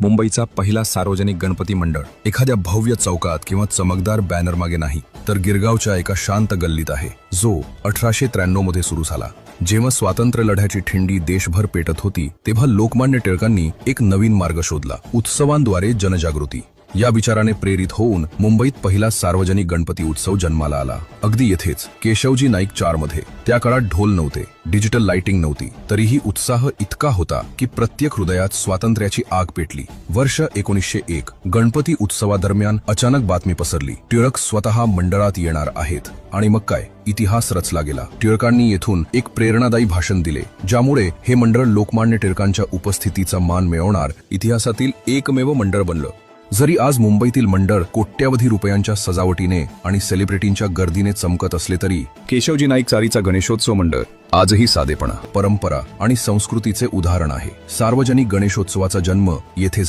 मुंबईचा पहिला सार्वजनिक गणपती मंडळ एखाद्या भव्य चौकात किंवा चमकदार बॅनर मागे नाही, तर गिरगावच्या एका शांत गल्लीत आहे, जो 1893 मध्ये सुरू झाला. जेव्हा स्वातंत्र्य लढ्याची ठिंडी देशभर पेटत होती, तेव्हा लोकमान्य टिळकांनी एक नवीन मार्ग शोधला, उत्सवांद्वारे जनजागृती. या विचाराने प्रेरित होऊन मुंबईत पहिला सार्वजनिक गणपती उत्सव जन्माला आला. अगदी येथेच केशवजी नाईक 4 मध्ये. त्या काळात ढोल नव्हते, डिजिटल लाइटिंग नव्हती, तरीही उत्साह इतका होता की प्रत्येक हृदयात स्वातंत्र्याची आग पेटली. वर्ष 1901. गणपती उत्सवादरम्यान अचानक बातमी पसरली, टिळक स्वतः मंडळात येणार आहेत. आणि मग काय, इतिहास रचला गेला. टिळकांनी येथून एक प्रेरणादायी भाषण दिले, ज्यामुळे हे मंडळ लोकमान्य टिळकांच्या उपस्थितीचा मान मिळवणार इतिहासातील एकमेव मंडळ बनलं. जरी आज मुंबईतील मंडळ कोट्यावधी रुपयांच्या सजावटीने आणि सेलिब्रिटींच्या गर्दीने चमकत असले, तरी केशवजी नाईक 4चा गणेशोत्सव मंडळ आजही साधेपणा, परंपरा आणि संस्कृतीचे उदाहरण आहे. सार्वजनिक गणेशोत्सवाचा जन्म येथे